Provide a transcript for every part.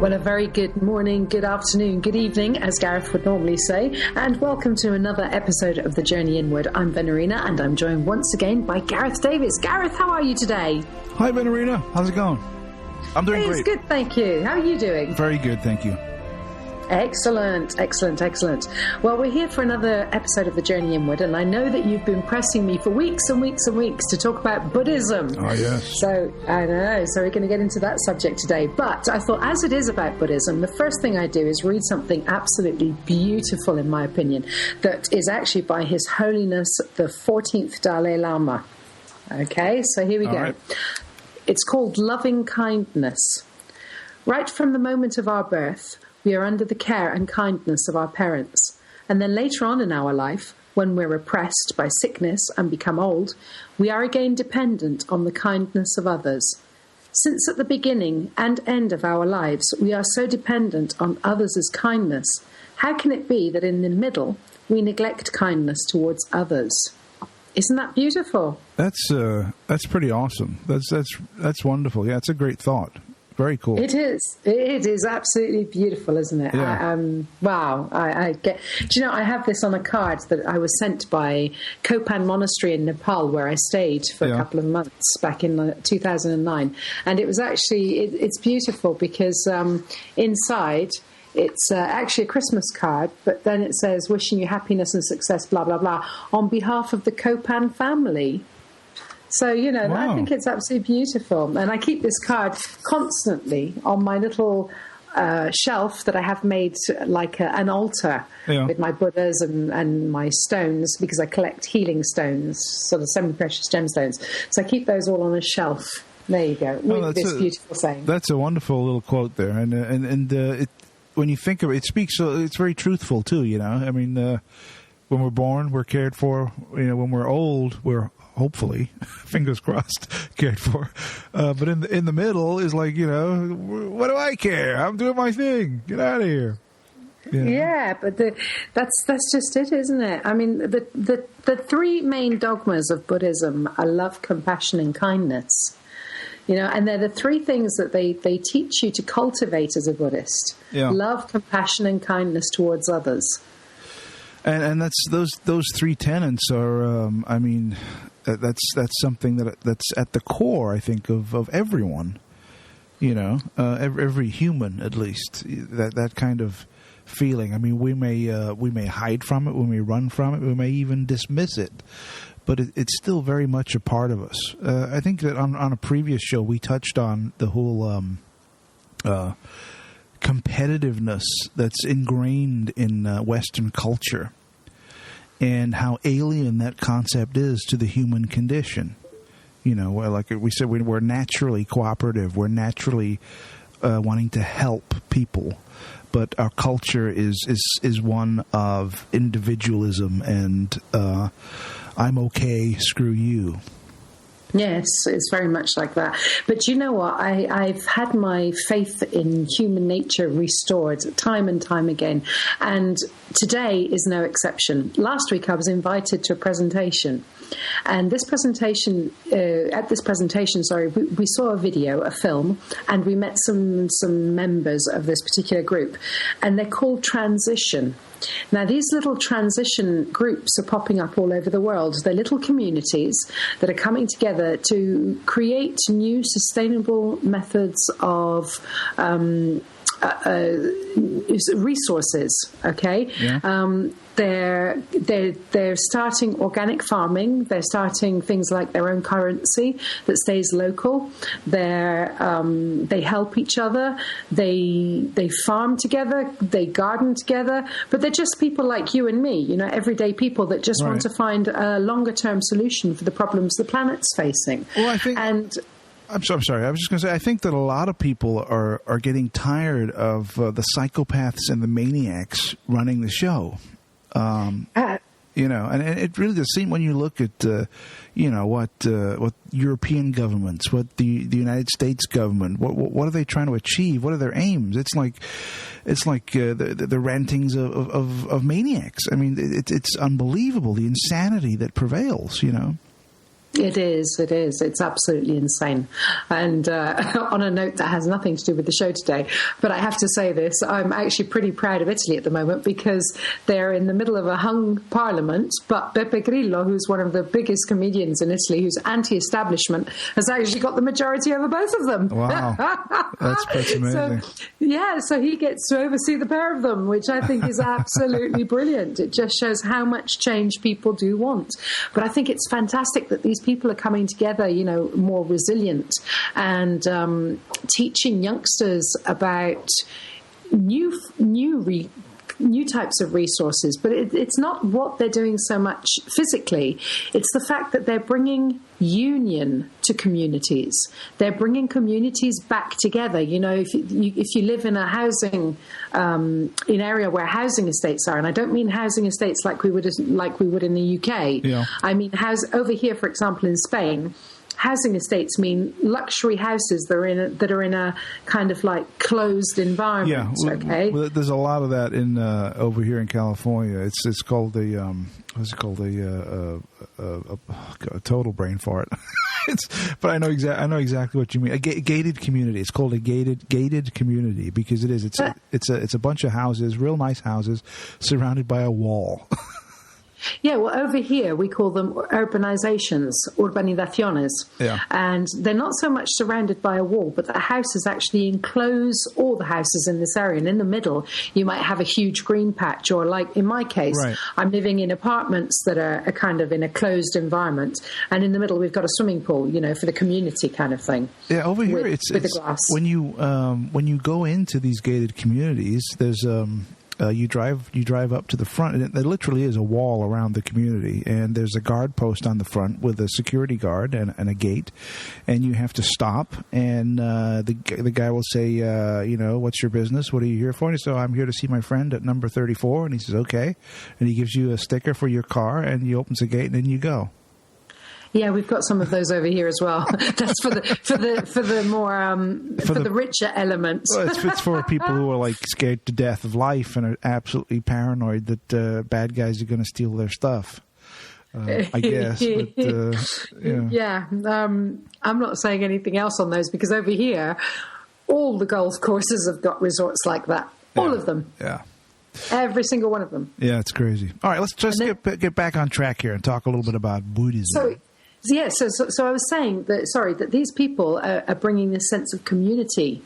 Well, a very good morning, good afternoon, good evening, as Gareth would normally say, and welcome to another episode of The Journey Inward. I'm Venerina, and I'm joined once again by Gareth Davies. Gareth, how are you today? Hi, Venerina. How's it going? I'm doing great. It's good, thank you. How are you doing? Very good, thank you. Excellent, excellent, excellent. Well, we're here for another episode of The Journey Inward, and I know that you've been pressing me for weeks and weeks and weeks to talk about Buddhism. Oh, yes. So, I know, so we're going to get into that subject today. But I thought, as it is about Buddhism, the first thing I do is read something absolutely beautiful, in my opinion, that is actually by His Holiness the 14th Dalai Lama. Okay, so here we go. Right. It's called Loving Kindness. Right from the moment of our birth, we are under the care and kindness of our parents. And then later on in our life, when we're oppressed by sickness and become old, we are again dependent on the kindness of others. Since at the beginning and end of our lives, we are so dependent on others' kindness, how can it be that in the middle, we neglect kindness towards others? Isn't that beautiful? That's pretty awesome. That's wonderful. Yeah, it's a great thought. Very cool. It is. It is absolutely beautiful, isn't it? Yeah. Wow. I get. Do you know? I have this on a card that I was sent by Kopan Monastery in Nepal, where I stayed for a couple of months back in 2009, and it was actually it's beautiful because inside. It's actually a Christmas card, but then it says, wishing you happiness and success, blah, blah, blah, on behalf of the Kopan family. So, you know, wow. I think it's absolutely beautiful. And I keep this card constantly on my little shelf that I have made like an altar with my Buddhas and my stones, because I collect healing stones, sort of semi-precious gemstones. So I keep those all on a shelf. There you go, with this beautiful saying. That's a wonderful little quote there. And it, when you think of it, it's very truthful too, you know. I mean, when we're born, we're cared for. You know, when we're old, we're hopefully, fingers crossed, cared for. But in the middle is like, you know, what do I care? I'm doing my thing. Get out of here. You know? Yeah, but that's just it, isn't it? I mean, the three main dogmas of Buddhism are love, compassion, and kindness. You know, and they're the three things that they teach you to cultivate as a Buddhist. Yeah. Love, compassion, and kindness towards others. And that's those three tenets are, I mean, that's something that's at the core, I think, of everyone. You know, every human, at least, that kind of feeling. I mean, we may hide from it, we may run from it, we may even dismiss it. But it's still very much a part of us. I think that on a previous show we touched on the whole competitiveness that's ingrained in Western culture, and how alien that concept is to the human condition. You know, like we said, we're naturally cooperative. We're naturally wanting to help people. But our culture is one of individualism and I'm okay, screw you. Yes, it's very much like that. But you know what? I've had my faith in human nature restored time and time again. And today is no exception. Last week I was invited to a presentation. And this presentation, we saw a video, a film, and we met some members of this particular group. And they're called Transition. Now, these little transition groups are popping up all over the world. They're little communities that are coming together to create new sustainable methods of resources. Okay, yeah. They're starting organic farming. They're starting things like their own currency that stays local. They help each other. They farm together. They garden together. But they're just people like you and me, you know, everyday people that just want to find a longer term solution for the problems the planet's facing. Well, I think. I'm sorry. I was just going to say, I think that a lot of people are getting tired of the psychopaths and the maniacs running the show. You know, and it really does seem when you look at, you know, what European governments, what the United States government, what are they trying to achieve? What are their aims? It's like the rantings of maniacs. I mean, it's unbelievable, the insanity that prevails, you know. It is. It's absolutely insane. And on a note that has nothing to do with the show today, but I have to say this, I'm actually pretty proud of Italy at the moment because they're in the middle of a hung parliament, but Beppe Grillo, who's one of the biggest comedians in Italy, who's anti-establishment, has actually got the majority over both of them. Wow. That's amazing. So he gets to oversee the pair of them, which I think is absolutely brilliant. It just shows how much change people do want. But I think it's fantastic that these people are coming together, more resilient and teaching youngsters about new types of resources. But it's not what they're doing so much physically. It's the fact that they're bringing union to communities. They're bringing communities back together. If you live in a housing in area where housing estates are, and I don't mean housing estates like we would in the UK. Yeah. I mean over here, for example, in Spain. Housing estates mean luxury houses that are in a kind of like closed environment. Yeah, okay. Well, there's a lot of that in over here in California. It's called a total brain fart. But I know exactly what you mean. A gated community. It's called a gated community because it is. It's a bunch of houses, real nice houses, surrounded by a wall. Yeah, well, over here we call them urbanizations, urbanizaciones. Yeah. And they're not so much surrounded by a wall, but the houses actually enclose all the houses in this area. And in the middle, you might have a huge green patch, or like in my case, right. I'm living in apartments that are kind of in a closed environment. And in the middle, we've got a swimming pool, for the community kind of thing. Yeah, over here, it's the grass. When you go into these gated communities, there's you drive up to the front, and there literally is a wall around the community, and there's a guard post on the front with a security guard and a gate, and you have to stop, and the guy will say, what's your business? What are you here for? And he says, I'm here to see my friend at number 34, and he says, okay, and he gives you a sticker for your car, and he opens the gate, and then you go. Yeah, we've got some of those over here as well. That's for the more for the richer elements. Well, it's for people who are like scared to death of life and are absolutely paranoid that bad guys are going to steal their stuff. I guess. But, yeah. I'm not saying anything else on those because over here, all the golf courses have got resorts like that. All of them. Yeah. Every single one of them. Yeah, it's crazy. All right, let's just get back on track here and talk a little bit about Buddhism. So I was saying that these people are bringing this sense of community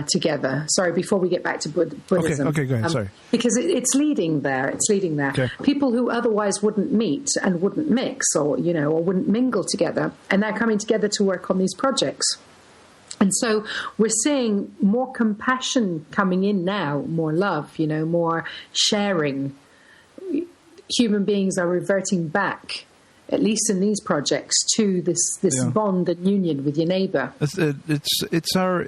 together. Sorry, before we get back to Buddhism. Okay, go ahead. Sorry. Because it's leading there. It's leading there. Okay. People who otherwise wouldn't meet and wouldn't mix or wouldn't mingle together, and they're coming together to work on these projects. And so we're seeing more compassion coming in now, more love, more sharing. Human beings are reverting back, at least in these projects, to this bond and union with your neighbor. It's our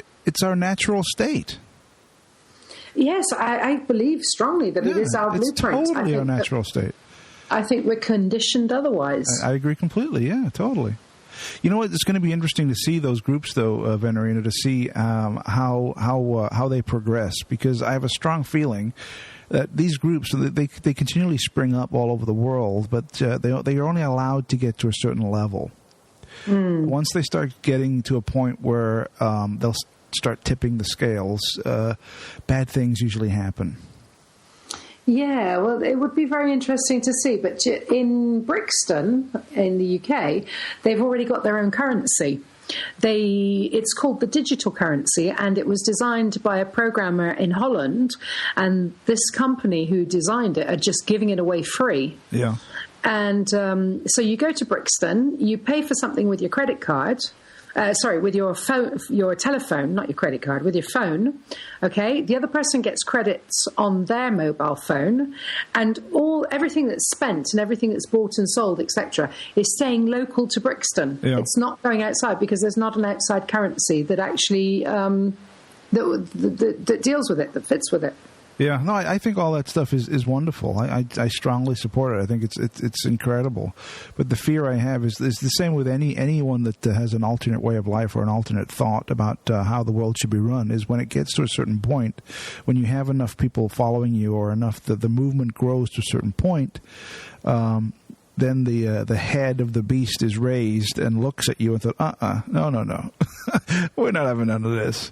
natural state. Yes, I believe strongly that it is our blueprint. It's totally our natural state. I think we're conditioned otherwise. I agree completely. Yeah, totally. You know what? It's going to be interesting to see those groups, though, Venerina, to see how they progress, because I have a strong feeling that these groups they continually spring up all over the world, but they are only allowed to get to a certain level. Once they start getting to a point where they'll start tipping the scales, bad things usually happen. Yeah, well, it would be very interesting to see. But in Brixton, in the UK, they've already got their own currency. It's called the digital currency, and it was designed by a programmer in Holland. And this company who designed it are just giving it away free. Yeah. And so you go to Brixton, you pay for something with your credit card. With your phone, your telephone, not your credit card, with your phone. Okay, the other person gets credits on their mobile phone, and everything that's spent and everything that's bought and sold, etc., is staying local to Brixton. Yeah. It's not going outside because there's not an outside currency that actually that deals with it, that fits with it. Yeah, no, I think all that stuff is wonderful. I strongly support it. I think it's incredible. But the fear I have is the same with anyone that has an alternate way of life or an alternate thought about how the world should be run, is when it gets to a certain point, when you have enough people following you or enough that the movement grows to a certain point, then the head of the beast is raised and looks at you and thought, no, we're not having none of this,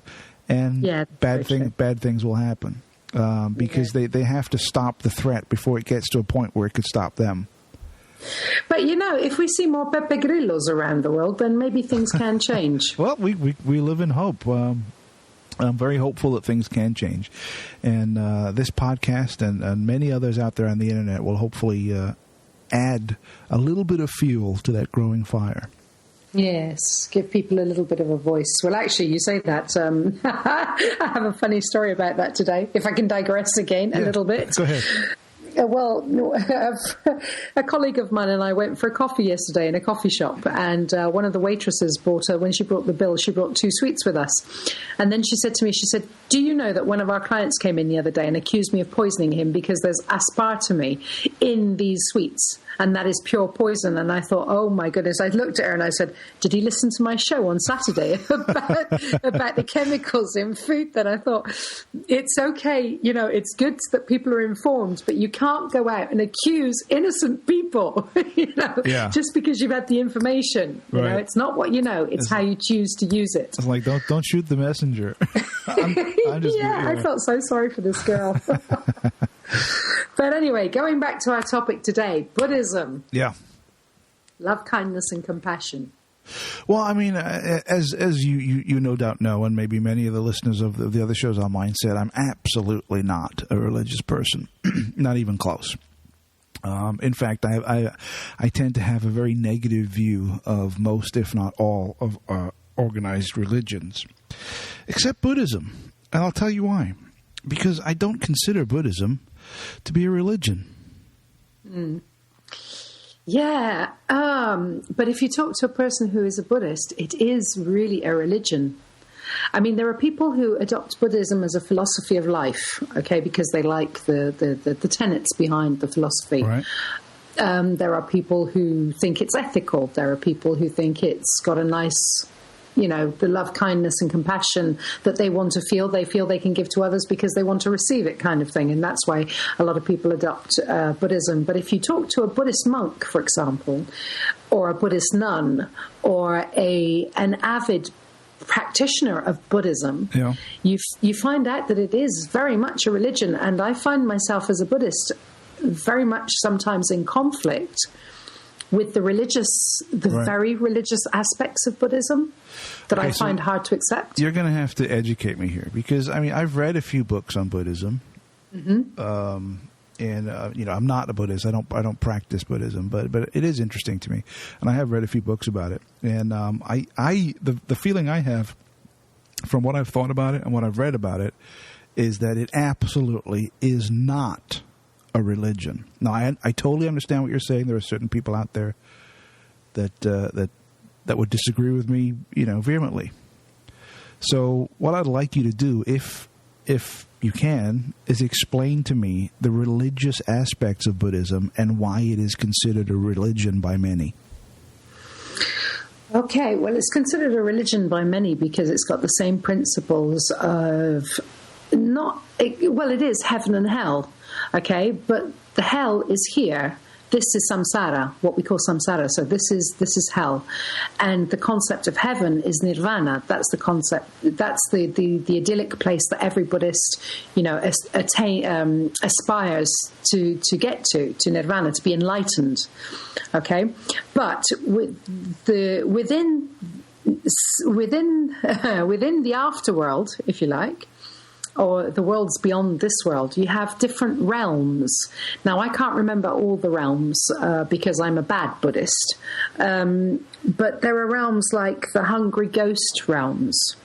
and bad things will happen because they have to stop the threat before it gets to a point where it could stop them. But if we see more Pepe Grillos around the world, then maybe things can change. Well, we live in hope. I'm very hopeful that things can change, and this podcast and many others out there on the internet will hopefully add a little bit of fuel to that growing fire. Yes, give people a little bit of a voice. Well, actually, you say that. I have a funny story about that today, if I can digress again a little bit. Go ahead. Well, a colleague of mine and I went for a coffee yesterday in a coffee shop, and one of the waitresses when she brought the bill, she brought 2 sweets with us. And then she said to me, do you know that one of our clients came in the other day and accused me of poisoning him because there's aspartame in these sweets? And that is pure poison. And I thought, oh my goodness. I looked at her and I said, did he listen to my show on Saturday about the chemicals in food? Then I thought, it's okay. It's good that people are informed, but you can't go out and accuse innocent people, just because you've had the information. It's not what you know, it's how you choose to use it. It's like, don't shoot the messenger. I'm just I felt so sorry for this girl. But anyway, going back to our topic today, Buddhism. Yeah. Love, kindness, and compassion. Well, I mean, as you no doubt know, and maybe many of the listeners of the other shows on mine said, I'm absolutely not a religious person, not even close. In fact, I tend to have a very negative view of most, if not all, of organized religions, except Buddhism. And I'll tell you why. Because I don't consider Buddhism to be a religion. Yeah, but if you talk to a person who is a Buddhist, it is really a religion. I mean, there are people who adopt Buddhism as a philosophy of life, because they like the tenets behind the philosophy. Right. There are people who think it's ethical. There are people who think it's got a nice, the love, kindness, and compassion that they want to feel. They feel they can give to others because they want to receive it, kind of thing. And that's why a lot of people adopt Buddhism. But if you talk to a Buddhist monk, for example, or a Buddhist nun, or an avid practitioner of Buddhism, you find out that it is very much a religion. And I find myself as a Buddhist very much sometimes in conflict with the very religious aspects of Buddhism that I find hard to accept. You're going to have to educate me here, because I mean, I've read a few books on Buddhism, and I'm not a Buddhist. I don't practice Buddhism, but it is interesting to me, and I have read a few books about it. And the feeling I have from what I've thought about it and what I've read about it is that it absolutely is not a religion. Now, I totally understand what you're saying. There are certain people out there that would disagree with me, vehemently. So what I'd like you to do, if you can, is explain to me the religious aspects of Buddhism and why it is considered a religion by many. Okay, well, it's considered a religion by many because it's got the same principles of it is heaven and hell. Okay, but the hell is here. This is samsara, what we call samsara. So this is hell, and the concept of heaven is nirvana. That's the concept. That's the idyllic place that every Buddhist, aspires to get to nirvana, to be enlightened. Okay, but within the afterworld, if you like, or the worlds beyond this world, you have different realms. Now, I can't remember all the realms because I'm a bad Buddhist, but there are realms like the hungry ghost realms.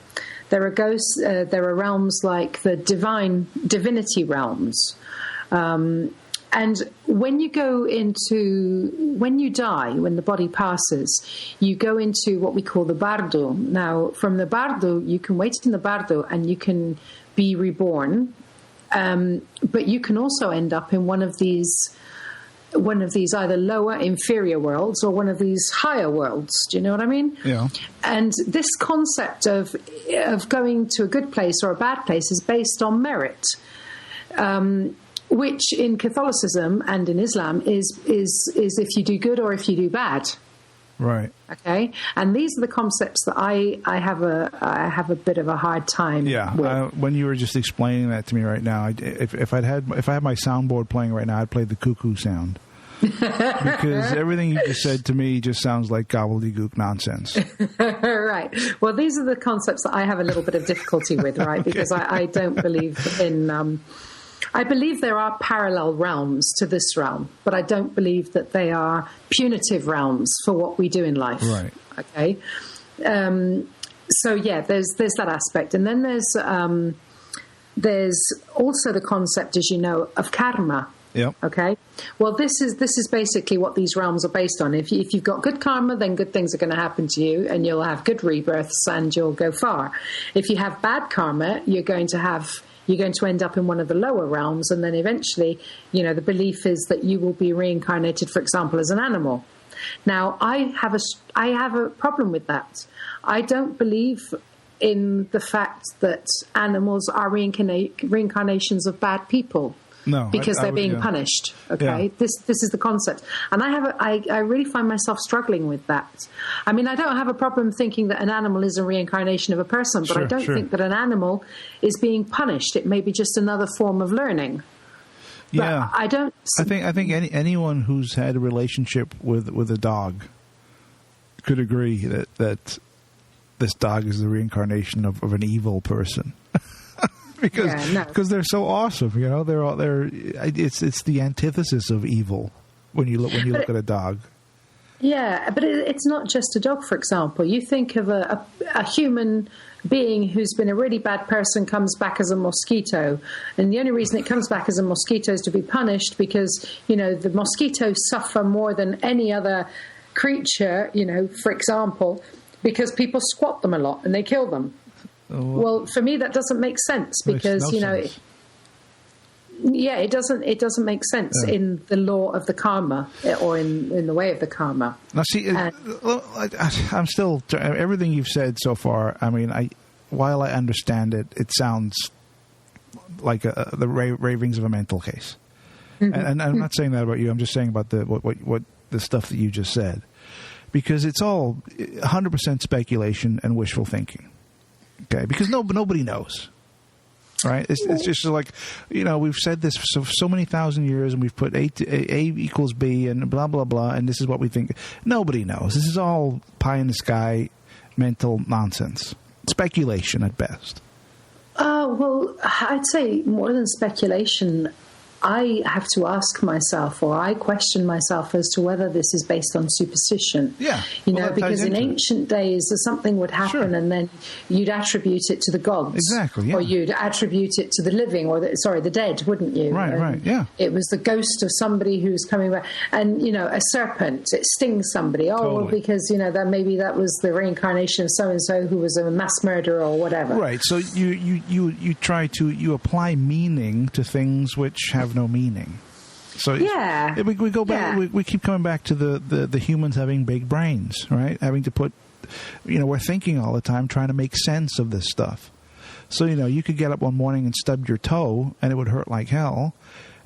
There are realms like the divinity realms. And when you die, when the body passes, you go into what we call the bardo. Now, from the bardo, you can wait in the bardo and you can be reborn, but you can also end up in one of these either lower, inferior worlds or one of these higher worlds. Do you know what I mean? Yeah. And this concept of going to a good place or a bad place is based on merit. which in Catholicism and in Islam is if you do good or if you do bad. Right. Okay. And these are the concepts that I have a bit of a hard time with. When you were just explaining that to me right now, if I had my soundboard playing right now, I'd play the cuckoo sound. Because everything you just said to me just sounds like gobbledygook nonsense. Right. Well, these are the concepts that I have a little bit of difficulty with, right? Okay. Because I don't believe in... I believe there are parallel realms to this realm, but I don't believe that they are punitive realms for what we do in life. Right. Okay. So yeah, there's that aspect, and then there's also the concept, as you know, of karma. Yep. Okay. Well, this is basically what these realms are based on. If you've got good karma, then good things are going to happen to you, and you'll have good rebirths, and you'll go far. If you have bad karma, you're going to end up in one of the lower realms, and then eventually, the belief is that you will be reincarnated, for example, as an animal. Now, I have a problem with that. I don't believe in the fact that animals are reincarnations of bad people. No, because they're being punished. Okay, yeah. This is the concept, and I really find myself struggling with that. I mean, I don't have a problem thinking that an animal is a reincarnation of a person, but I don't think that an animal is being punished. It may be just another form of learning. Yeah, but I don't. I think anyone who's had a relationship with a dog could agree that this dog is the reincarnation of an evil person. Because they're so awesome, it's the antithesis of evil when you look at a dog. Yeah, but it's not just a dog. For example, you think of a human being who's been a really bad person comes back as a mosquito, and the only reason it comes back as a mosquito is to be punished because the mosquitoes suffer more than any other creature. For example, because people squat them a lot and they kill them. Well, for me, that doesn't make sense because, it doesn't make sense in the law of the karma or in the way of the karma. Now, see, I'm still, everything you've said so far, I mean, while I understand it, it sounds like the ravings of a mental case. Mm-hmm. And I'm not saying that about you. I'm just saying about what the stuff that you just said. Because it's all 100% speculation and wishful thinking. Okay, because nobody knows, right? It's just like, we've said this for so many thousand years, and we've put A equals B and blah, blah, blah, and this is what we think. Nobody knows. This is all pie in the sky mental nonsense. Speculation at best. Well, I'd say more than speculation. I have to ask myself, or I question myself as to whether this is based on superstition. Yeah. Because in ancient days, something would happen and then you'd attribute it to the gods. Exactly, yeah. Or you'd attribute it to the living, or the dead, wouldn't you? Right, yeah. It was the ghost of somebody who's coming back. And, a serpent, it stings somebody. Oh, totally. Well, because, that maybe that was the reincarnation of so-and-so who was a mass murderer or whatever. Right, so you try to, you apply meaning to things which have no meaning. So we go back. We keep coming back to the humans having big brains, right? Having to put, we're thinking all the time, trying to make sense of this stuff. So you could get up one morning and stub your toe, and it would hurt like hell.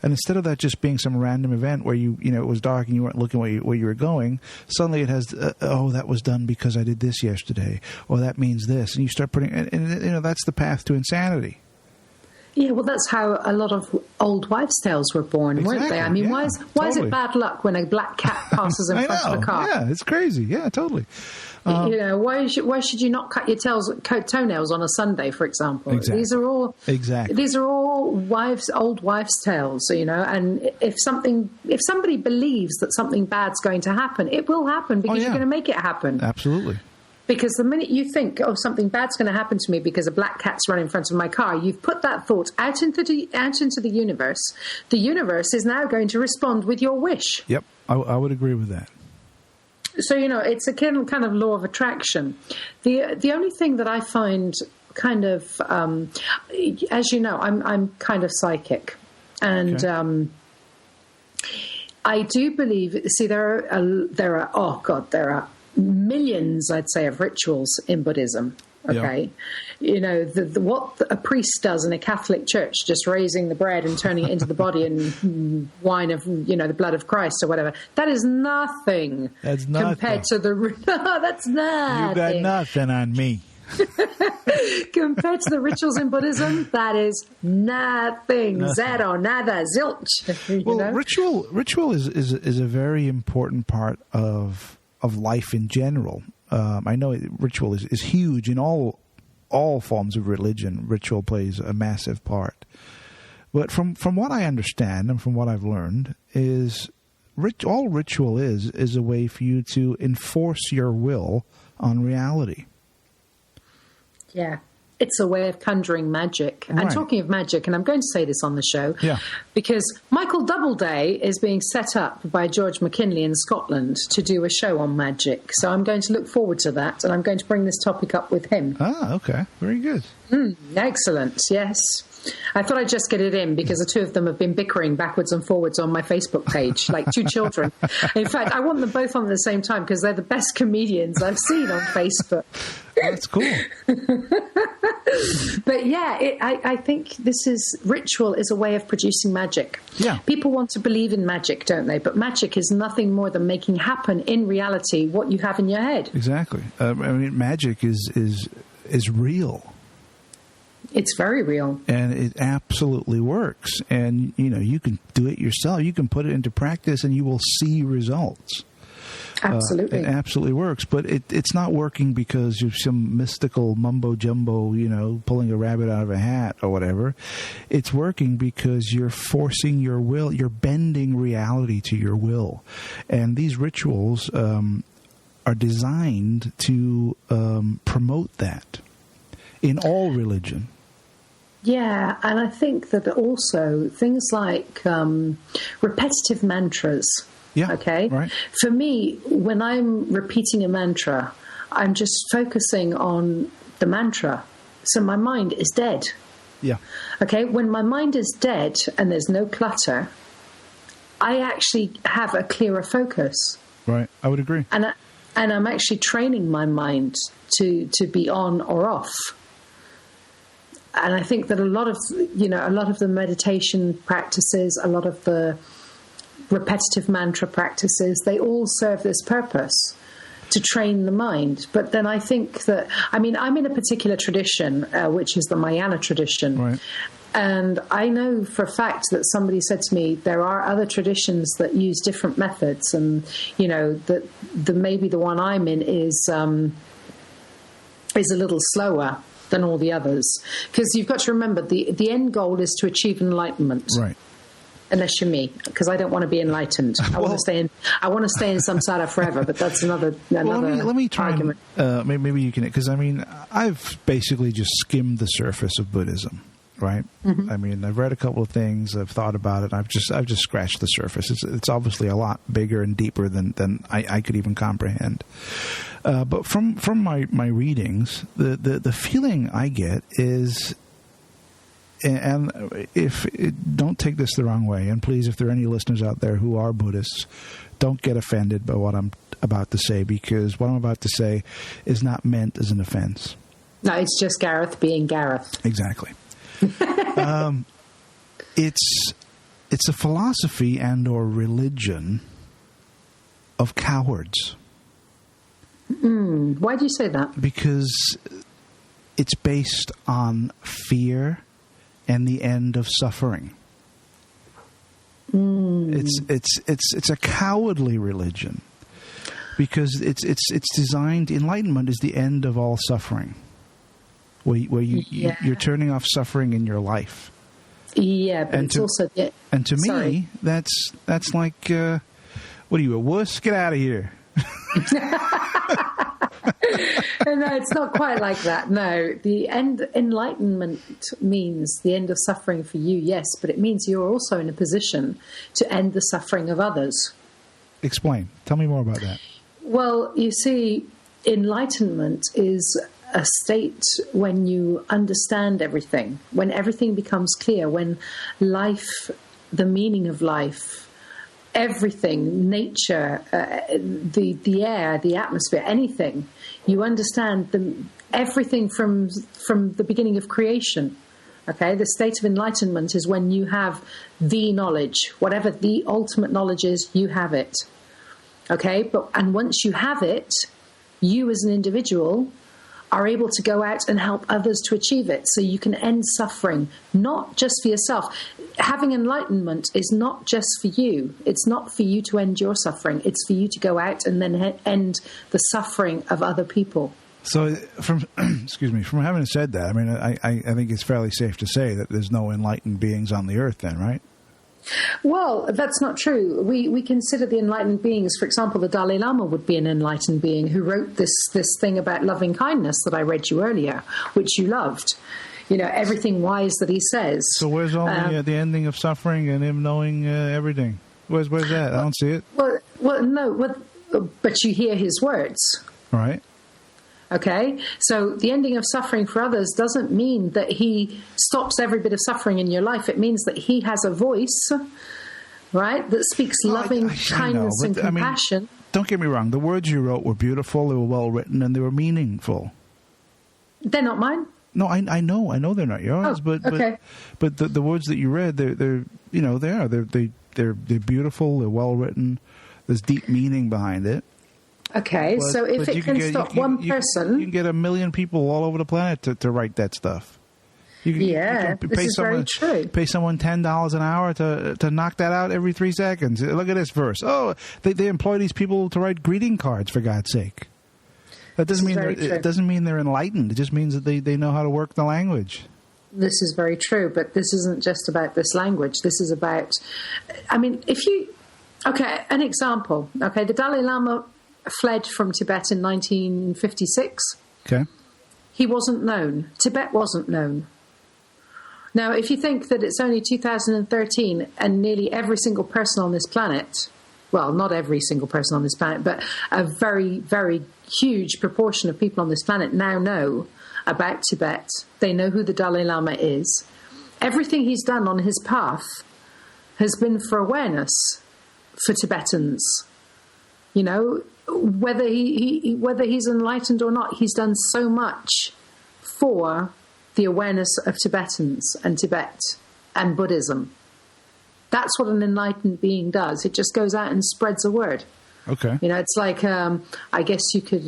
And instead of that just being some random event where it was dark and you weren't looking where you were going, suddenly it has, that was done because I did this yesterday, or that means this, and you start putting, and that's the path to insanity. Yeah, well, that's how a lot of old wives' tales were born, weren't they? I mean, why is it bad luck when a black cat passes in front of a car? Yeah, it's crazy. Yeah, totally. Why should you not cut your toenails on a Sunday, for example? Exactly. These are all old wives' tales, And if somebody believes that something bad's going to happen, it will happen because you're going to make it happen. Absolutely. Because the minute you think, something bad's going to happen to me because a black cat's run in front of my car, you've put that thought out into the universe. The universe is now going to respond with your wish. Yep, I would agree with that. So, it's a kind of law of attraction. The only thing that I find kind of, as you know, I'm kind of psychic. And I do believe, there are millions, I'd say, of rituals in Buddhism. Okay. Yeah. What a priest does in a Catholic church, just raising the bread and turning it into the body and wine of, the blood of Christ or whatever. That is nothing. That's nothing. Compared to that's nothing. You got nothing on me. Compared to the rituals in Buddhism, that is nothing. Zero, nada, zilch. Well, ritual is a very important part of life in general. I know ritual is huge in all forms of religion. Ritual plays a massive part. But from what I understand and from what I've learned is all ritual is a way for you to enforce your will on reality. Yeah. It's a way of conjuring magic. Right. And talking of magic, and I'm going to say this on the show, because Michael Doubleday is being set up by George McKinley in Scotland to do a show on magic. So I'm going to look forward to that, and I'm going to bring this topic up with him. Ah, okay. Very good. Excellent, yes. I thought I'd just get it in because the two of them have been bickering backwards and forwards on my Facebook page, like two children. In fact, I want them both on at the same time because they're the best comedians I've seen on Facebook. That's cool. But yeah, I think ritual is a way of producing magic. Yeah. People want to believe in magic, don't they? But magic is nothing more than making happen in reality what you have in your head. Exactly. Magic is real. It's very real. And it absolutely works. And, you can do it yourself. You can put it into practice and you will see results. Absolutely. It absolutely works. But it's not working because you're some mystical mumbo-jumbo, pulling a rabbit out of a hat or whatever. It's working because you're forcing your will. You're bending reality to your will. And these rituals are designed to promote that in all religion. Yeah, and I think that also things like repetitive mantras. Yeah. Okay. Right. For me, when I'm repeating a mantra, I'm just focusing on the mantra. So my mind is dead. Yeah. Okay. When my mind is dead and there's no clutter, I actually have a clearer focus. Right. I would agree. And I'm actually training my mind to be on or off. And I think that a lot of the meditation practices, a lot of the repetitive mantra practices, they all serve this purpose to train the mind. But then I think that, I'm in a particular tradition, which is the Mahayana tradition. Right. And I know for a fact that somebody said to me, there are other traditions that use different methods. And, that maybe the one I'm in is a little slower than all the others, because you've got to remember the end goal is to achieve enlightenment. Right. Unless you're me, because I don't want to be enlightened. I want to stay in samsara forever. But that's another let me try argument. Maybe you can, because I've basically just skimmed the surface of Buddhism. Right. Mm-hmm. I've read a couple of things. I've thought about it. I've just scratched the surface. It's obviously a lot bigger and deeper than I could even comprehend. But from my readings, the feeling I get is, and don't take this the wrong way, and please, if there are any listeners out there who are Buddhists, don't get offended by what I'm about to say, because what I'm about to say is not meant as an offense. No, it's just Gareth being Gareth. Exactly. It's a philosophy and or religion of cowards. Why do you say that? Because it's based on fear and the end of suffering. It's a cowardly religion because it's designed. Enlightenment is the end of all suffering, where you're turning off suffering in your life. Yeah, but it's also and to me that's like what are you, a wuss? Get out of here. No, it's not quite like that. No, the enlightenment means the end of suffering for you, yes, but it means you're also in a position to end the suffering of others. Explain. Tell me more about that. Well, you see, enlightenment is a state when you understand everything, when everything becomes clear, when life, the meaning of life, everything, nature, the air, the atmosphere, anything, you understand everything from the beginning of creation. Okay, the state of enlightenment is when you have the knowledge, whatever the ultimate knowledge is, you have it. Okay, and once you have it, you as an individual are able to go out and help others to achieve it. So you can end suffering, not just for yourself. Having enlightenment is not just for you. It's not for you to end your suffering. It's for you to go out and then end the suffering of other people. So from having said that, I mean, I think it's fairly safe to say that there's no enlightened beings on the earth then, right? Well, that's not true. We consider the enlightened beings, for example, the Dalai Lama would be an enlightened being who wrote this thing about loving kindness that I read you earlier, which you loved. You know, everything wise that he says. So where's all the ending of suffering and him knowing everything? Where's that? I don't see it. Well, no, but you hear his words. Right. Okay, so the ending of suffering for others doesn't mean that he stops every bit of suffering in your life. It means that he has a voice, right, that speaks loving kindness and compassion. I mean, don't get me wrong. The words you wrote were beautiful, they were well written, and they were meaningful. They're not mine. No, I know they're not yours. Oh, okay. But the words that you read, they're beautiful, they're well written. There's deep meaning behind it. Okay, so if it can stop one person... You can get 1 million people all over the planet to write that stuff. This is very true. Pay someone $10 an hour to knock that out every 3 seconds. Look at this verse. Oh, they employ these people to write greeting cards, for God's sake. That doesn't mean it doesn't mean they're enlightened. It just means that they know how to work the language. This is very true, but this isn't just about this language. This is about... I mean, Okay, an example. Okay, the Dalai Lama fled from Tibet in 1956. Okay. He wasn't known. Tibet wasn't known. Now, if you think that it's only 2013 and nearly every single person on this planet, well, not every single person on this planet, but a very, very huge proportion of people on this planet now know about Tibet. They know who the Dalai Lama is. Everything he's done on his path has been for awareness for Tibetans. You know, whether he's enlightened or not, he's done so much for the awareness of Tibetans and Tibet and Buddhism. That's what an enlightened being does. It just goes out and spreads a word. Okay. You know, it's like, I guess you could...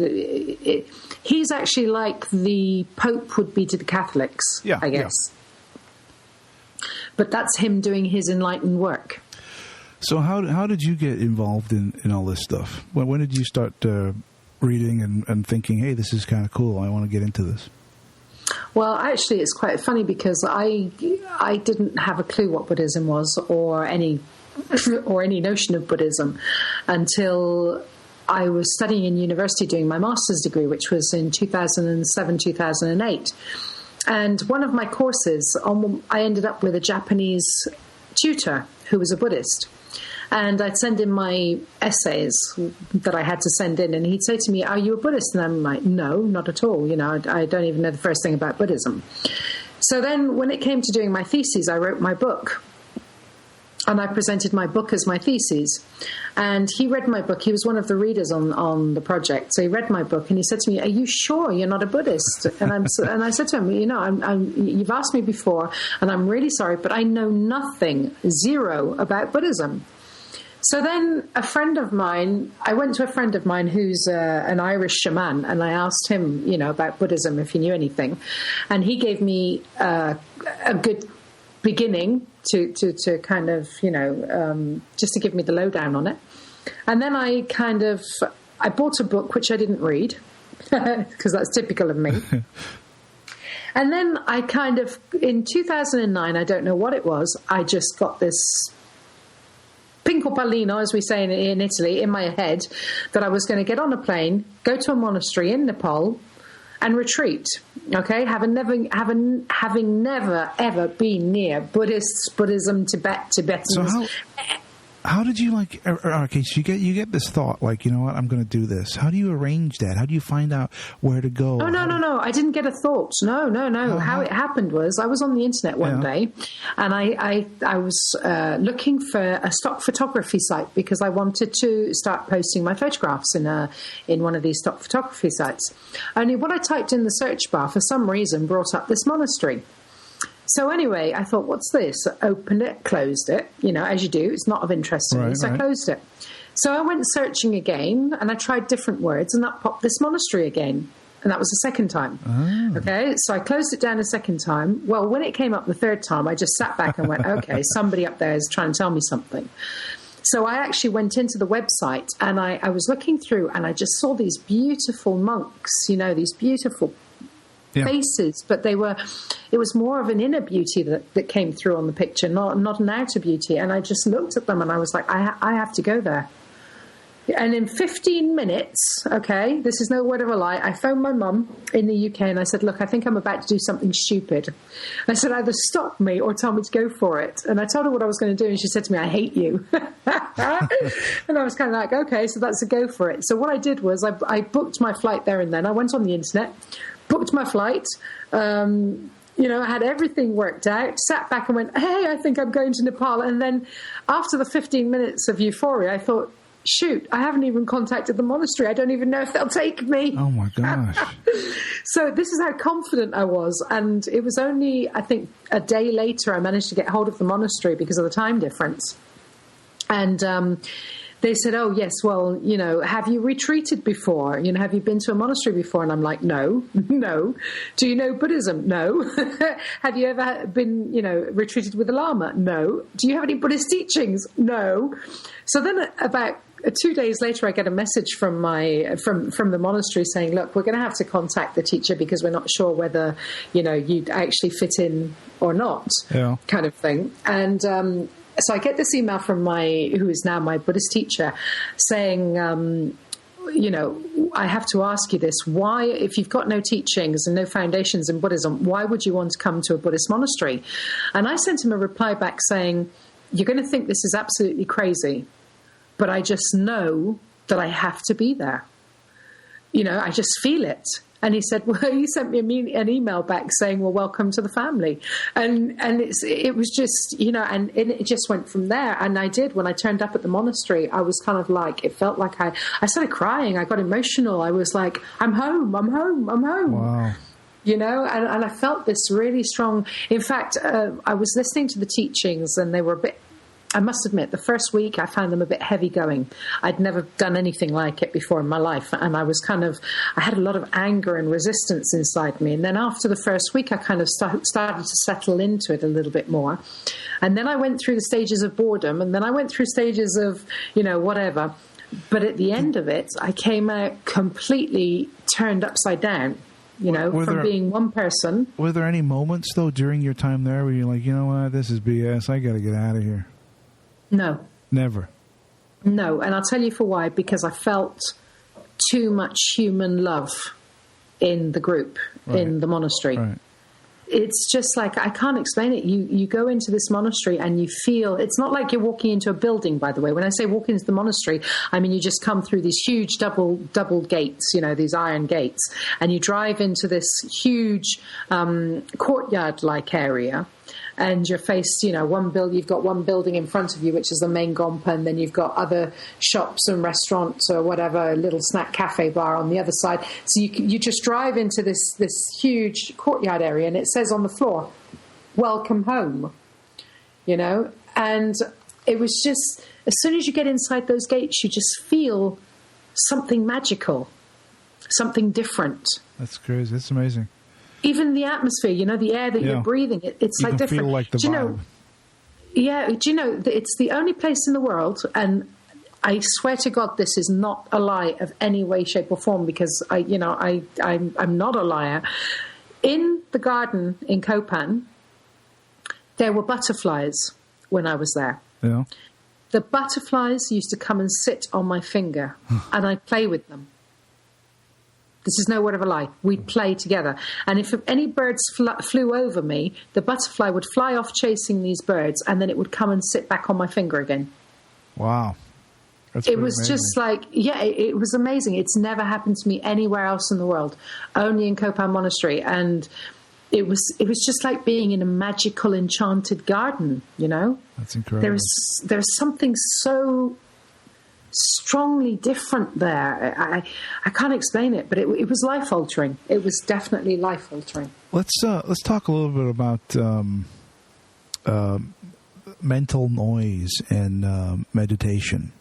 he's actually like the Pope would be to the Catholics, I guess. Yeah. But that's him doing his enlightened work. So how did you get involved in all this stuff? When did you start reading and thinking, hey, this is kind of cool, I want to get into this? Well, actually, it's quite funny because I didn't have a clue what Buddhism was or any notion of Buddhism until I was studying in university doing my master's degree, which was in 2007, 2008. And one of my courses, I ended up with a Japanese tutor who was a Buddhist. And I'd send in my essays that I had to send in, and he'd say to me, "Are you a Buddhist?" And I'm like, "No, not at all. You know, I don't even know the first thing about Buddhism." So then when it came to doing my thesis, I wrote my book. And I presented my book as my thesis. And he read my book. He was one of the readers on the project. So he read my book and he said to me, "Are you sure you're not a Buddhist?" And I said to him, "You know, you've asked me before, and I'm really sorry, but I know nothing, zero, about Buddhism." So then I went to a friend of mine who's an Irish shaman, and I asked him, you know, about Buddhism, if he knew anything. And he gave me a good beginning to kind of, you know, just to give me the lowdown on it. And then I bought a book, which I didn't read, because that's typical of me. And then in 2009, I don't know what it was, I just got this pinco pallino, as we say in Italy, in my head, that I was going to get on a plane, go to a monastery in Nepal, and retreat. Okay, having never ever been near Buddhists, Buddhism, Tibetans. How did you okay, so you get this thought, like, you know what, I'm going to do this. How do you arrange that? How do you find out where to go? Oh, no. I didn't get a thought. No. How it happened was I was on the internet one day, and I was looking for a stock photography site because I wanted to start posting my photographs in one of these stock photography sites. Only what I typed in the search bar for some reason brought up this monastery. So anyway, I thought, what's this? Opened it, closed it, as you do. It's not of interest to me, so I closed it. So I went searching again, and I tried different words, and that popped this monastery again. And that was the second time. Oh. Okay, so I closed it down a second time. Well, when it came up the third time, I just sat back and went, okay, somebody up there is trying to tell me something. So I actually went into the website, and I was looking through, and I just saw these beautiful monks, these beautiful faces, but it was more of an inner beauty that came through on the picture, not an outer beauty. And I just looked at them and I was like, I have to go there. And in 15 minutes, okay, this is no word of a lie, I phoned my mum in the UK and I said, look, I think I'm about to do something stupid. I said, either stop me or tell me to go for it. And I told her what I was going to do, and she said to me, I hate you. And I was kind of like, okay, so that's a go for it. So what I did was I booked my flight there and then. I went on the internet, booked my flight, I had everything worked out, sat back and went, hey, I think I'm going to Nepal. And then after the 15 minutes of euphoria, I thought, shoot, I haven't even contacted the monastery. I don't even know if they'll take me. Oh, my gosh. So this is how confident I was. And it was only, I think, a day later I managed to get hold of the monastery because of the time difference. And they said, oh, yes, well, have you retreated before? Have you been to a monastery before? And I'm like, no. Do you know Buddhism? No. Have you ever been, retreated with a lama? No. Do you have any Buddhist teachings? No. So then about 2 days later, I get a message from the monastery saying, look, we're going to have to contact the teacher because we're not sure whether, you'd actually fit in or not, kind of thing. And so I get this email from who is now my Buddhist teacher saying, I have to ask you this. Why, if you've got no teachings and no foundations in Buddhism, why would you want to come to a Buddhist monastery? And I sent him a reply back saying, you're going to think this is absolutely crazy, but I just know that I have to be there. I just feel it. And he said, well, you sent me an email back saying, well, welcome to the family. And it was just, and it just went from there. And I did, when I turned up at the monastery, I was kind of like, it felt like I started crying. I got emotional. I was like, I'm home. Wow. And I felt this really strong. In fact, I was listening to the teachings and they were a bit, I must admit, the first week I found them a bit heavy going. I'd never done anything like it before in my life. And I had a lot of anger and resistance inside me. And then after the first week, I kind of started to settle into it a little bit more. And then I went through the stages of boredom. And then I went through stages of, whatever. But at the end of it, I came out completely turned upside down. Being one person. Were there any moments, though, during your time there where you're like, you know what, this is BS, I got to get out of here? No. Never? No, and I'll tell you for why. Because I felt too much human love in the group, in the monastery. Right. It's just like, I can't explain it. You go into this monastery and you feel, it's not like you're walking into a building, by the way. When I say walk into the monastery, I mean, you just come through these huge double gates, these iron gates, and you drive into this huge courtyard-like area. And you're faced, you've got one building in front of you, which is the main gompa, and then you've got other shops and restaurants or whatever, a little snack cafe bar on the other side. So you just drive into this huge courtyard area, and it says on the floor, welcome home, and it was just, as soon as you get inside those gates, you just feel something magical, something different. That's crazy. That's amazing. Even the atmosphere, the air that you're breathing, it's like different. Feel like the vibe. It's the only place in the world, and I swear to God, this is not a lie of any way, shape, or form, because I'm not a liar. In the garden in Kopan, there were butterflies when I was there. Yeah. The butterflies used to come and sit on my finger, and I'd play with them. This is no word of a lie. We'd play together. And if any birds flew over me, the butterfly would fly off chasing these birds, and then it would come and sit back on my finger again. Wow. It was amazing. Just like, it was amazing. It's never happened to me anywhere else in the world, only in Kopan Monastery. And it was just like being in a magical, enchanted garden, you know? That's incredible. There's something so strongly different there. I can't explain it, but it was life-altering. It was definitely life-altering. Let's talk a little bit about mental noise and meditation,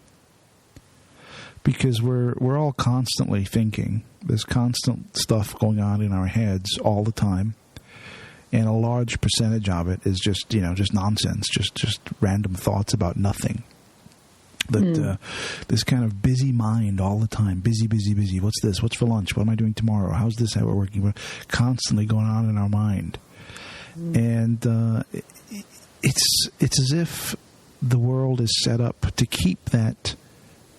because we're all constantly thinking. There's constant stuff going on in our heads all the time, and a large percentage of it is just nonsense, just random thoughts about nothing. But this kind of busy mind all the time, busy. What's this? What's for lunch? What am I doing tomorrow? How's this? How we're working? We're constantly going on in our mind, and it's as if the world is set up to keep that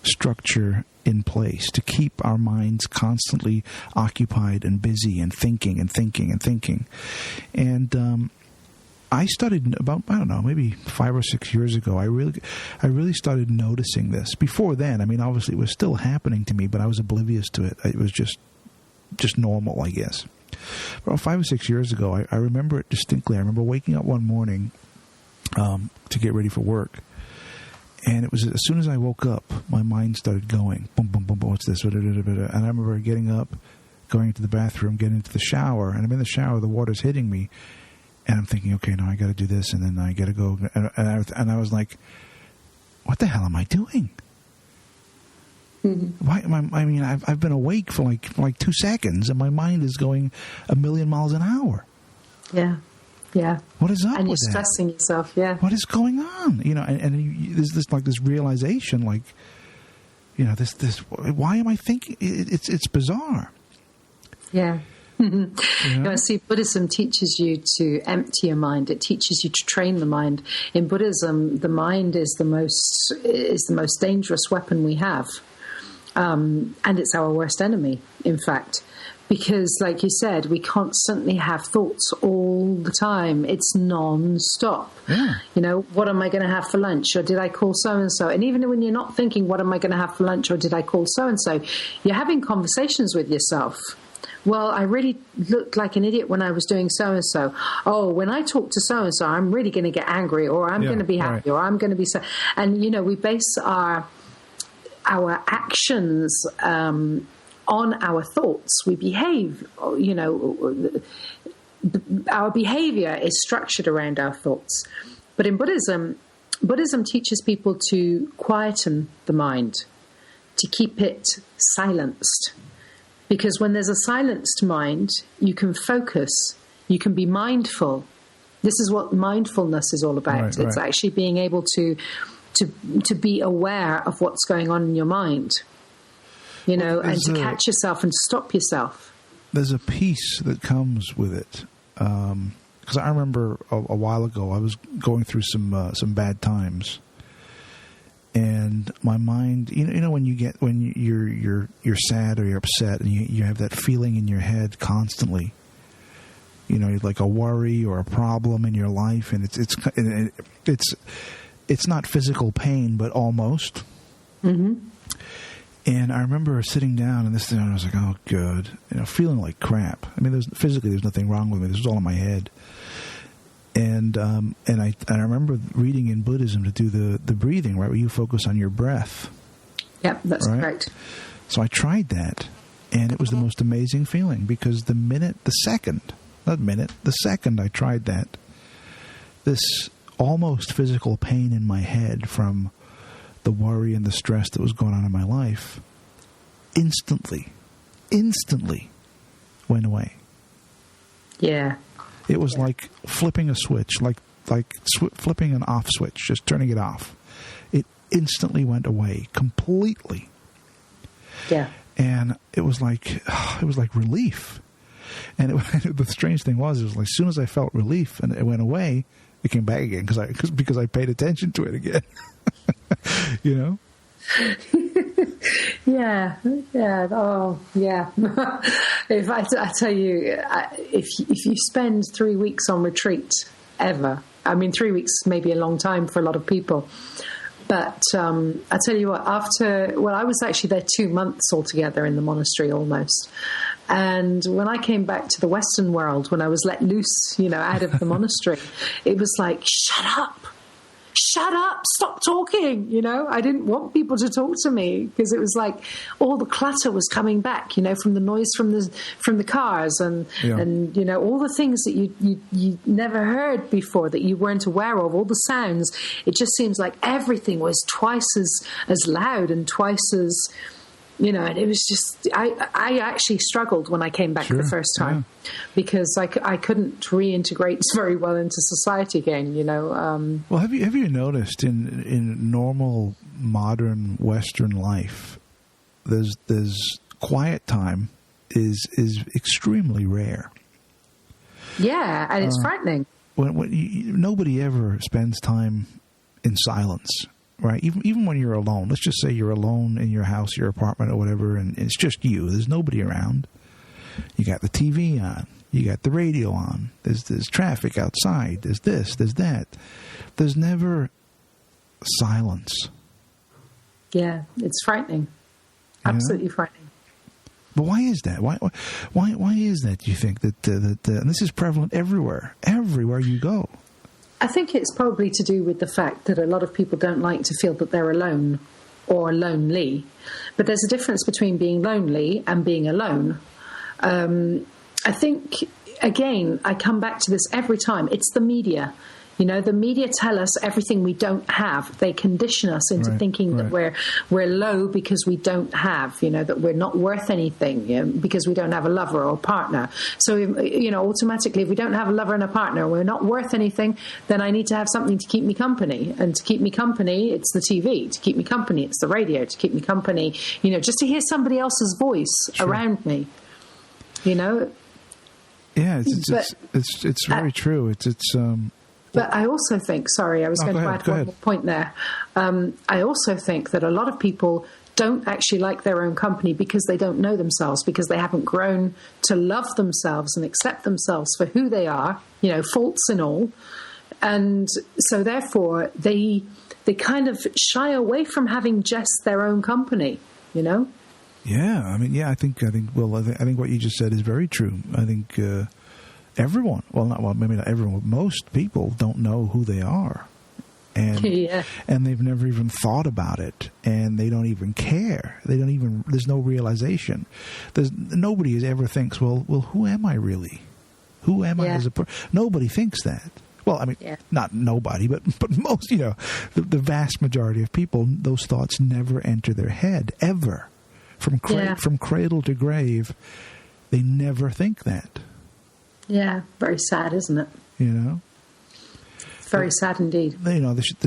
structure in place, to keep our minds constantly occupied and busy and thinking. And I started about, I don't know, maybe 5 or 6 years ago. I really started noticing this. Before then, I mean, obviously it was still happening to me, but I was oblivious to it. It was just normal, I guess. About 5 or 6 years ago, I remember it distinctly. I remember waking up one morning to get ready for work, and it was as soon as I woke up, my mind started going, boom, boom, boom, boom, what's this? And I remember getting up, going into the bathroom, getting into the shower, and I'm in the shower, the water's hitting me. And I'm thinking, okay, now I got to do this, and then I got to go. And I was like, what the hell am I doing? Mm-hmm. Why am I mean, I've been awake for like 2 seconds, and my mind is going 1,000,000 miles an hour. Yeah. What is up? And with you're stressing yourself. Yeah. What is going on? You know, and there's this realization, like, you know, this. Why am I thinking? It's bizarre. Yeah. Mm-hmm. Yeah. See, Buddhism teaches you to empty your mind. It teaches you to train the mind. In Buddhism, the mind is the most dangerous weapon we have, and it's our worst enemy, in fact, because, like you said, we constantly have thoughts all the time. It's non-stop. Yeah. You know, what am I going to have for lunch? Or did I call so-and-so? And even when you're not thinking, what am I going to have for lunch? Or did I call so-and-so? You're having conversations with yourself. Well, I really looked like an idiot when I was doing so-and-so. Oh, when I talk to so-and-so, I'm really going to get angry, or I'm going to be happy, or I'm going to be so... And, you know, we base our actions on our thoughts. We behave, you know, our behavior is structured around our thoughts. But in Buddhism teaches people to quieten the mind, to keep it silenced. Because when there's a silenced mind, you can focus, you can be mindful. This is what mindfulness is all about. It's actually being able to be aware of what's going on in your mind, you know, and to catch yourself and stop yourself. There's a peace that comes with it. Because I remember a while ago, I was going through some bad times. And my mind, you know, when you're sad or you're upset, and you have that feeling in your head constantly, you know, like a worry or a problem in your life, and it's not physical pain, but almost. Mm-hmm. And I remember sitting down, and I was like, oh, good, you know, feeling like crap. I mean, physically, there's nothing wrong with me. This was all in my head. And I remember reading in Buddhism to do the breathing, right, where you focus on your breath. Yep, that's correct. So I tried that, and it was the most amazing feeling, because the second I tried that, this almost physical pain in my head from the worry and the stress that was going on in my life instantly went away. Yeah. It was like flipping a switch, like flipping an off switch, just turning it off. It instantly went away completely. Yeah. And it was like relief. And the strange thing was, it was like as soon as I felt relief and it went away, it came back again because I paid attention to it again. You know? Yeah. Oh, yeah. If I tell you, if you spend 3 weeks on retreat ever, I mean, 3 weeks may be a long time for a lot of people, But I tell you what, I was actually there 2 months altogether in the monastery almost. And when I came back to the Western world, when I was let loose, out of the monastery, it was like, shut up, stop talking. I didn't want people to talk to me because it was like all the clutter was coming back, from the noise from the cars and all the things that you never heard before, that you weren't aware of, all the sounds. It just seems like everything was twice as loud and twice as, and it was just, I actually struggled when I came back the first time because I couldn't reintegrate very well into society again, Well, have you noticed in normal modern Western life, there's quiet time is extremely rare. Yeah, and it's frightening. Nobody ever spends time in silence. Right, even when you're alone, let's just say you're alone in your house, your apartment, or whatever, and it's just you. There's nobody around. You got the TV on. You got the radio on. There's traffic outside. There's this. There's that. There's never silence. Yeah, it's frightening. Absolutely frightening. But why is that? Why is that? Do you think that and this is prevalent everywhere you go? I think it's probably to do with the fact that a lot of people don't like to feel that they're alone or lonely. But there's a difference between being lonely and being alone. I think, again, I come back to this every time. It's the media. The media tell us everything we don't have. They condition us into thinking that we're low because we don't have, that we're not worth anything because we don't have a lover or partner. So, automatically, if we don't have a lover and a partner, we're not worth anything, then I need to have something to keep me company. And to keep me company, it's the TV. To keep me company, it's the radio. To keep me company, just to hear somebody else's voice around me, Yeah, it's very true. But I also think, sorry, I was going to add one more point there. I also think that a lot of people don't actually like their own company because they don't know themselves, because they haven't grown to love themselves and accept themselves for who they are, faults and all. And so therefore they kind of shy away from having just their own company, Yeah, I think what you just said is very true. I think everyone, maybe not everyone, but most people don't know who they are. And and they've never even thought about it, and they don't even care. There's no realization. Nobody ever thinks, well, who am I really? Who am I as a person? Nobody thinks that. Well, not nobody, but most, the vast majority of people, those thoughts never enter their head, ever. From cradle to grave, they never think that. Yeah, very sad, isn't it? Very sad indeed. The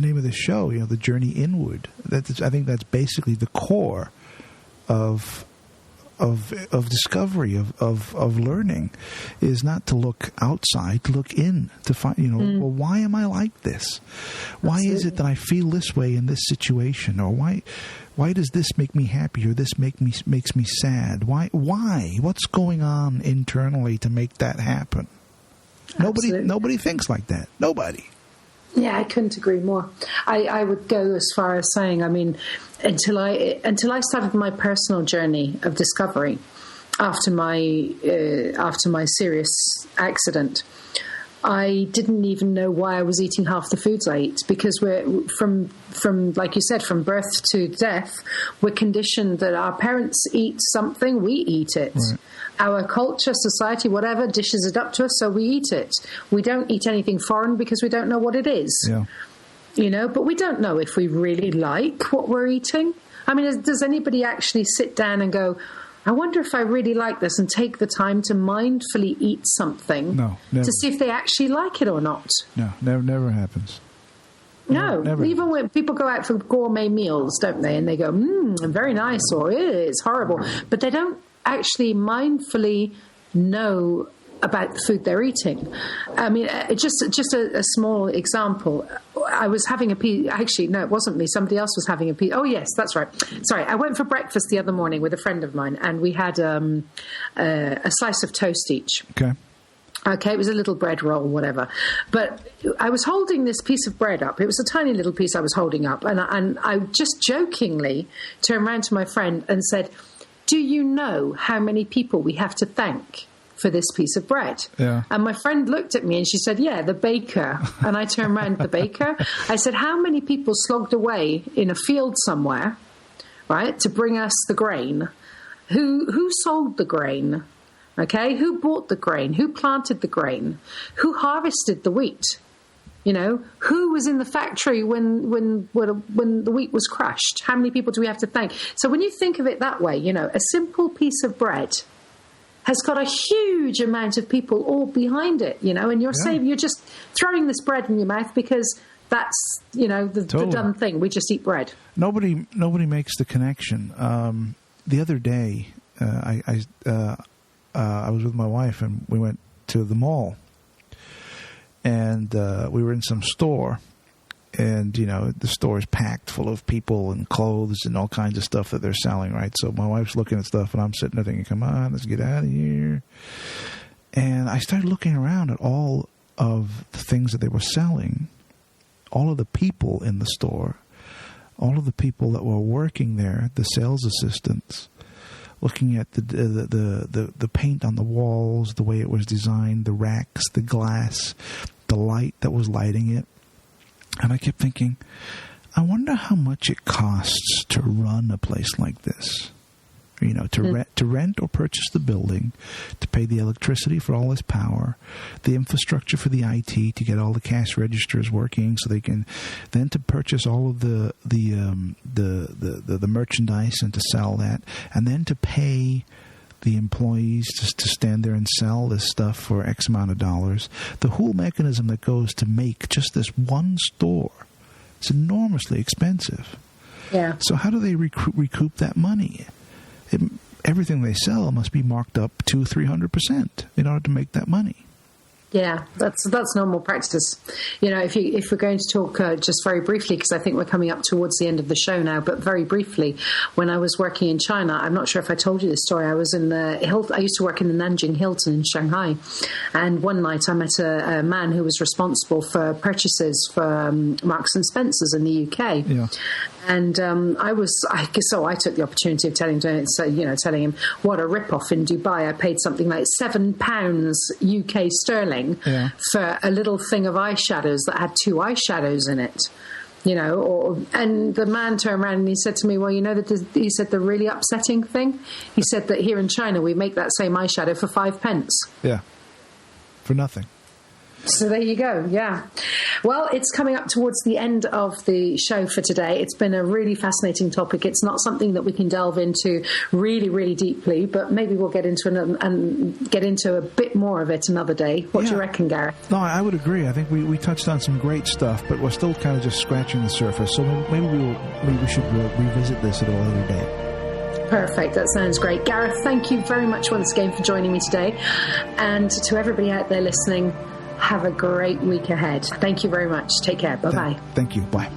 name of the show, The Journey Inward. I think that's basically the core of discovery, of learning, is not to look outside, to look in, to find, well, why am I like this? Why is it that I feel this way in this situation? Or why does this make me happy, or this makes me sad? Why? What's going on internally to make that happen? Nobody thinks like that. Nobody. Yeah, I couldn't agree more. I would go as far as saying, until I started my personal journey of discovery after my serious accident, I didn't even know why I was eating half the foods I eat, because we're from like you said, from birth to death, we're conditioned that our parents eat something, we eat it. Right. Our culture, society, whatever, dishes it up to us, so we eat it. We don't eat anything foreign because we don't know what it is. Yeah. But we don't know if we really like what we're eating. Does anybody actually sit down and go, I wonder if I really like this, and take the time to mindfully eat something to see if they actually like it or not? No, never happens. No, never. Even when people go out for gourmet meals, don't they? And they go, very nice, or it's horrible. But they don't actually mindfully know about the food they're eating. Just a small example. I was having a piece. Actually, no, it wasn't me. Somebody else was having a piece. Oh, yes, that's right. Sorry, I went for breakfast the other morning with a friend of mine, and we had a slice of toast each. Okay. Okay, it was a little bread roll, whatever. But I was holding this piece of bread up. It was a tiny little piece I was holding up. And I just jokingly turned around to my friend and said, do you know how many people we have to thank for this piece of bread? Yeah. And my friend looked at me and she said, yeah, the baker. And I turned around to the baker. I said, how many people slogged away in a field somewhere, right, to bring us the grain? Who sold the grain? Okay, who bought the grain? Who planted the grain? Who harvested the wheat? You know, who was in the factory when the wheat was crushed? How many people do we have to thank? So when you think of it that way, you know, a simple piece of bread has got a huge amount of people all behind it, you know, and you're saying you're just throwing this bread in your mouth because that's, you know, the done thing. We just eat bread. Nobody makes the connection. The other day, I was with my wife and we went to the mall, and we were in some store, and you know the store is packed full of people and clothes and all kinds of stuff that they're selling, right? So my wife's looking at stuff and I'm sitting there thinking, come on, let's get out of here. And I started looking around at all of the things that they were selling, all of the people in the store, all of the people that were working there, the sales assistants, looking at the paint on the walls, the way it was designed, the racks, the glass, the light that was lighting it. And I kept thinking, I wonder how much it costs to run a place like this. You know, to rent or purchase the building, to pay the electricity for all this power, the infrastructure for the IT to get all the cash registers working, so they can then to purchase all of the merchandise and to sell that, and then to pay the employees to stand there and sell this stuff for X amount of dollars. The whole mechanism that goes to make just this one store, it's enormously expensive. Yeah. So how do they recoup that money? Everything they sell must be marked up 200-300% in order to make that money. Yeah, that's normal practice. You know, if we're going to talk just very briefly, because I think we're coming up towards the end of the show now, but very briefly, when I was working in China, I'm not sure if I told you this story. I was in I used to work in the Nanjing Hilton in Shanghai, and one night I met a man who was responsible for purchases for Marks and Spencer's in the UK. Yeah. And I took the opportunity of telling him what a rip-off in Dubai. I paid something like £7 UK sterling for a little thing of eyeshadows that had 2 eyeshadows in it. You know, and the man turned around and he said to me, well, you know, he said the really upsetting thing? He said that here in China we make that same eyeshadow for 5 pence. Yeah, for nothing. So there you go, yeah. Well, it's coming up towards the end of the show for today. It's been a really fascinating topic. It's not something that we can delve into really, really deeply, but maybe we'll get into a bit more of it another day. What do you reckon, Gareth? No, I would agree. I think we touched on some great stuff, but we're still kind of just scratching the surface. So maybe we should revisit this at a later date. Perfect. That sounds great. Gareth, thank you very much once again for joining me today. And to everybody out there listening, have a great week ahead. Thank you very much. Take care. Bye-bye. Thank you. Bye.